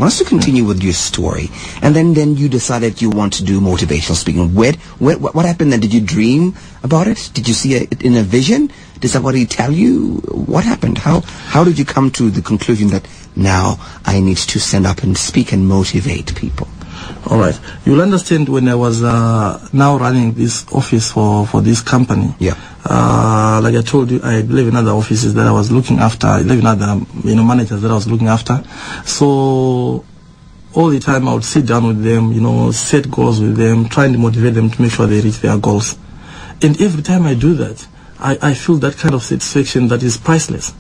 want us to continue with your story. And then you decided you want to do motivational speaking. What happened then? Did you dream about it? Did you see it in a vision? Did somebody tell you? What happened? How did you come to the conclusion that now I need to stand up and speak and motivate people? All right. You'll understand when I was now running this office for this company. Yeah. Like I told you, I live in other offices that I was looking after. I live in other managers that I was looking after. So all the time I would sit down with them, set goals with them, trying to motivate them to make sure they reach their goals. And every time I do that, I feel that kind of satisfaction that is priceless.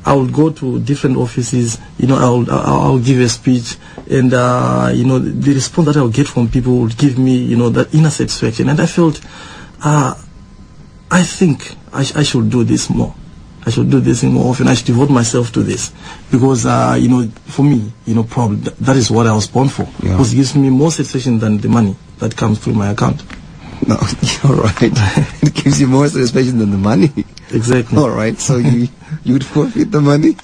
I will go to different offices, I'll give a speech, and the response that I will get from people would give me, that inner satisfaction. And I felt, I think I should do this more. I should do this more often. I should devote myself to this because, for me, probably that is what I was born for. Yeah. Because it gives me more satisfaction than the money that comes through my account. No, you're right. It gives you more satisfaction than the money. Exactly. All right. So you'd forfeit the money?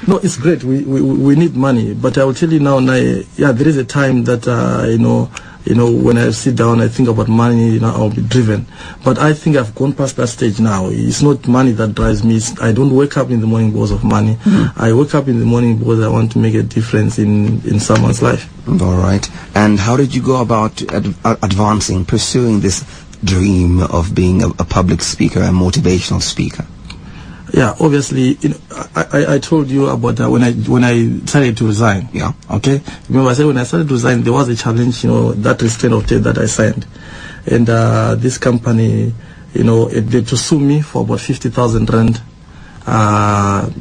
No, it's great. We need money, but I will tell you now, Naye, there is a time that when I sit down, I think about money. I'll be driven. But I think I've gone past that stage now. It's not money that drives me. I don't wake up in the morning because of money. I wake up in the morning because I want to make a difference in someone's life. All right. And how did you go about pursuing this dream of being a public speaker, a motivational speaker? Yeah, obviously, I told you about when I started to resign. Yeah. Okay. Remember, I said when I started to resign, there was a challenge. That restraint of debt that I signed, and this company, they to sue me for about 50,000 rand, and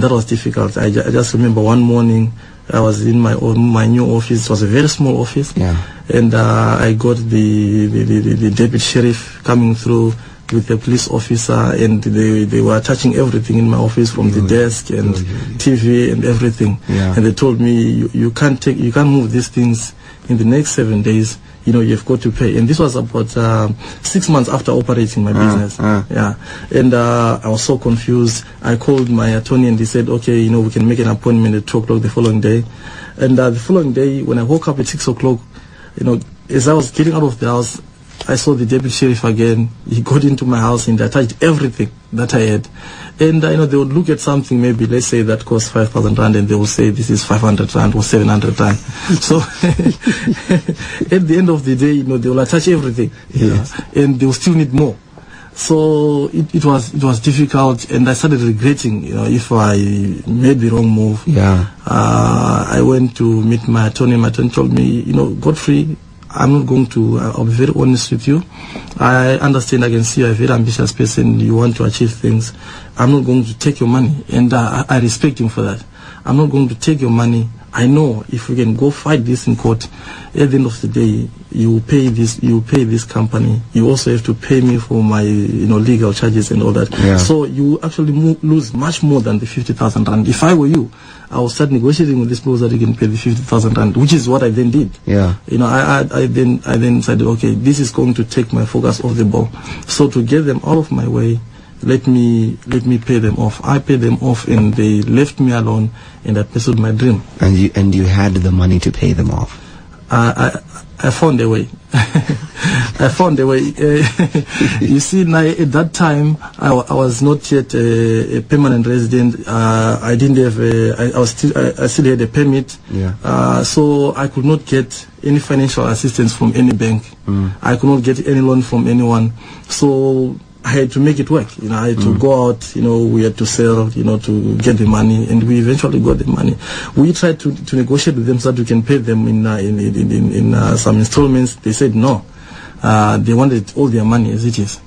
that was difficult. I just remember one morning I was in my new office. It was a very small office. Yeah. And I got the deputy sheriff coming through with the police officer, and they were touching everything in my office, from the desk and TV and everything. Yeah. And they told me you can't move these things in the next 7 days. You've got to pay. And this was about 6 months after operating my business. Yeah. And I was so confused. I called my attorney and he said, okay, we can make an appointment at 2 o'clock the following day. And the following day, when I woke up at 6 o'clock, as I was getting out of the house, I saw the deputy sheriff again. He got into my house and attached everything that I had. And, they would look at something, maybe, let's say that costs 5,000 rand, and they will say this is 500 rand or 700 rand. So, at the end of the day, they will attach everything. Yes. And they will still need more. So, it was difficult, and I started regretting, if I made the wrong move. Yeah. I went to meet my attorney. My attorney told me, Godfrey, I'm not going to, I'll be very honest with you. I understand, I can see you're a very ambitious person, you want to achieve things. I'm not going to take your money, and I respect him for that. I'm not going to take your money. I know if we can go fight this in court, at the end of the day, you pay this company. You also have to pay me for my, legal charges and all that. Yeah. So you actually lose much more than the 50,000 rand. If I were you, I will start negotiating with this people that you can pay the 50,000 rand, which is what I then did. Yeah. I then said, okay, this is going to take my focus off the ball. So to get them out of my way, let me pay them off. I paid them off, and they left me alone, and I pursued my dream. And you had the money to pay them off. I found a way. I found a way. You see, at that time, I was not yet a permanent resident. I didn't have I still had a permit. Yeah. So I could not get any financial assistance from any bank. I could not get any loan from anyone. So I had to make it work. I had to go out. We had to sell. To get the money, and we eventually got the money. We tried to negotiate with them so that we can pay them in some installments. They said no. They wanted all their money as it is,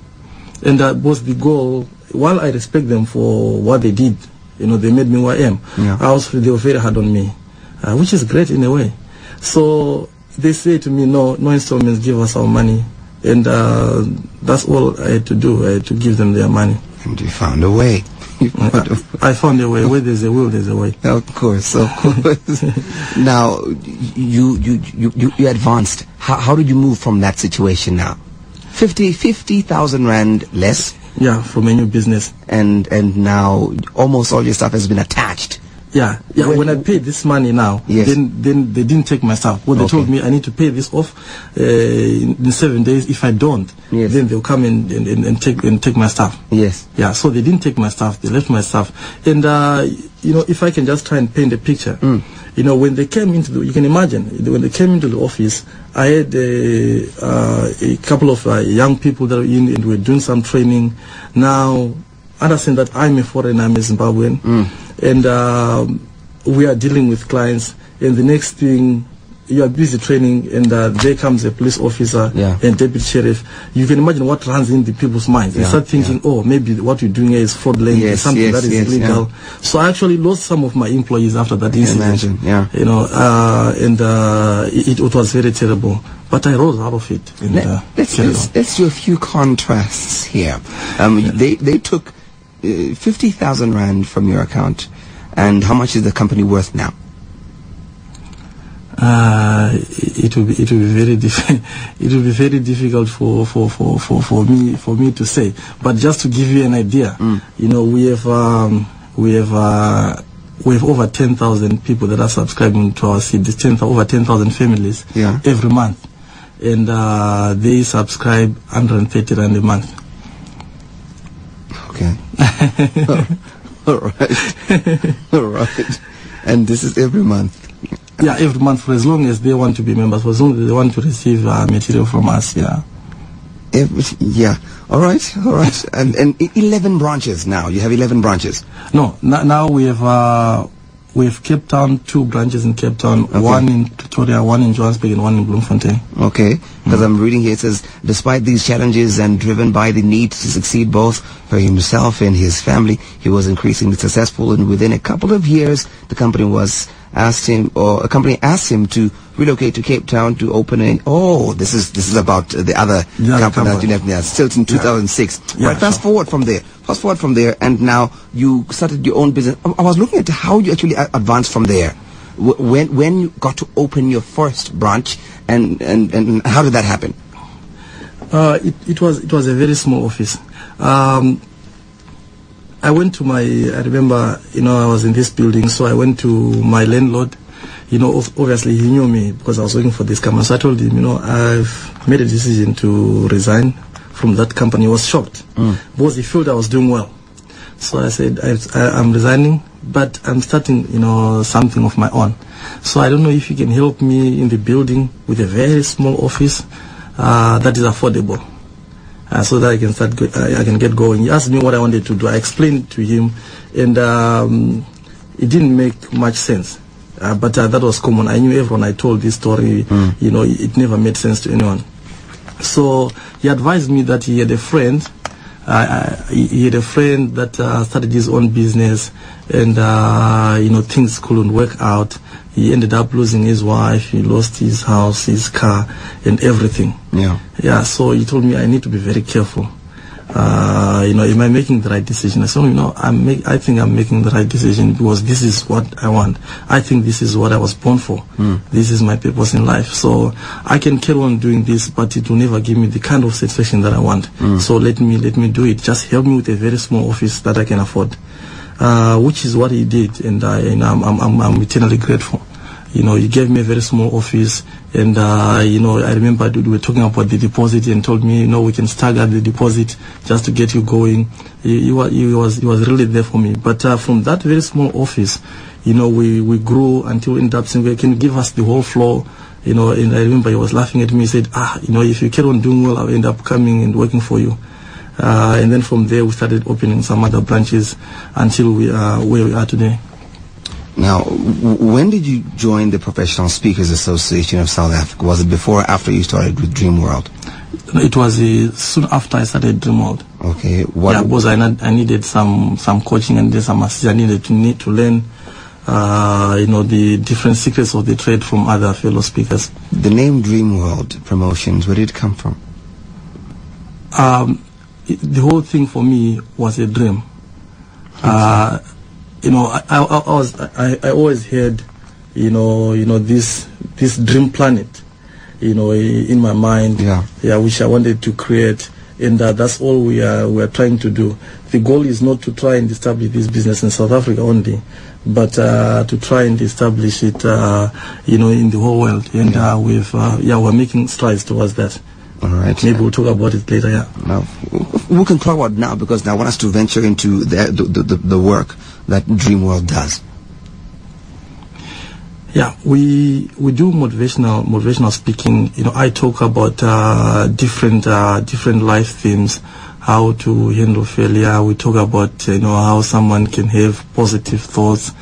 and that was the goal. While I respect them for what they did, they made me who I am. Yeah. They were very hard on me, which is great in a way. So they say to me, no installments. Give us our money. And that's all I had to do. I had to give them their money. And you found a way. I found a way. Where there's a will, there's a way. Of course. Now, you advanced. How did you move from that situation now? 50,000 rand less? Yeah, from a new business. And now almost all your stuff has been attached Yeah. When I paid this money now, then they didn't take my stuff. Well, they told me I need to pay this off in 7 days. If I don't, then they'll come and take my stuff. Yes. Yeah. So they didn't take my stuff. They left my stuff. And if I can just try and paint a picture, when they came into you can imagine when they came into the office, I had a couple of young people that were in and were doing some training. Now, understand that I'm a foreigner, I'm a Zimbabwean. And we are dealing with clients, and the next thing, you are busy training, and there comes a police officer and deputy sheriff. You can imagine what runs in the people's minds. They start thinking, maybe what we're doing here is fraudulent, something that is illegal. So I actually lost some of my employees after that incident. It was very terrible. But I rose out of it. And, let's do a few contrasts here. They took 50,000 rand from your account, and how much is the company worth now? It will be very difficult for me to say. But just to give you an idea, we have over 10,000 people that are subscribing to our seed. Over 10,000 families every month, and they subscribe 130 rand a month. Okay. All right. And this is every month. Yeah, every month, for as long as they want to be members, for as long as they want to receive material from us. Yeah. All right. And 11 branches now. You have 11 branches. No, now we have Cape Town, 2 branches in Cape Town, one in Pretoria, one in Johannesburg, and one in Bloemfontein. Okay, because I'm reading here, it says, despite these challenges and driven by the need to succeed both for himself and his family, he was increasingly successful, and within a couple of years, the company asked him to relocate to Cape Town to open this is about the other company that you left there. Still in 2006. Yeah, right, fast forward from there, and now you started your own business. I was looking at how you actually advanced from there. When you got to open your first branch, and how did that happen? It was a very small office. I went to I remember, I was in this building, so I went to my landlord. Obviously he knew me because I was working for this company. So I told him, I've made a decision to resign from that company. He was shocked because he felt I was doing well. So I said, I'm resigning, but I'm starting, something of my own. So I don't know if you can help me in the building with a very small office that is affordable. So that I can I can get going. He asked me what I wanted to do. I explained to him, and it didn't make much sense. But that was common. I knew everyone. I told this story. It never made sense to anyone. So he advised me that he had a friend. He had a friend that started his own business, and things couldn't work out. He ended up losing his wife. He lost his house, his car, and everything. Yeah. So he told me I need to be very careful. Am I making the right decision? I said, I think I'm making the right decision because this is what I want. I think this is what I was born for. This is my purpose in life. So I can carry on doing this, but it will never give me the kind of satisfaction that I want. So let me do it. Just help me with a very small office that I can afford, which is what he did, and I'm eternally grateful. He gave me a very small office, and I remember we were talking about the deposit, and told me, we can stagger the deposit just to get you going. He was really there for me. But from that very small office, we grew until we ended up saying, can you give us the whole floor? And I remember he was laughing at me. He said, if you carry on doing well, I'll end up coming and working for you. And then from there, we started opening some other branches until we are where we are today. Now, when did you join the Professional Speakers Association of South Africa? Was it before or after you started with Dream World? It was soon after I started Dream World. Okay. Because I needed some coaching and some assistance. I needed to learn, the different secrets of the trade from other fellow speakers. The name Dream World Promotions, where did it come from? The whole thing for me was a dream. I always had, this dream planet, in my mind, which I wanted to create, and that's all we are trying to do. The goal is not to try and establish this business in South Africa only, but to try and establish it, in the whole world. And we're making strides towards that. All right. Maybe we'll talk about it later. Yeah. Now, we can talk about it now because I want us to venture into the work that Dream World does. Yeah, we do motivational speaking. I talk about different life themes, how to handle failure. We talk about how someone can have positive thoughts.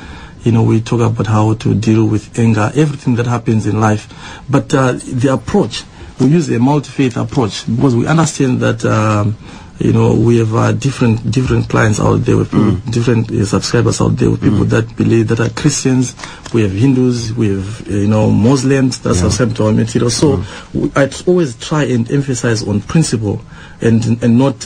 We talk about how to deal with anger, everything that happens in life. But the approach, we use a multi-faith approach because we understand that we have different clients out there with people, different subscribers out there with people that believe that are Christians. We have Hindus, we have Muslims that subscribe to our material. So I always try and emphasize on principle and not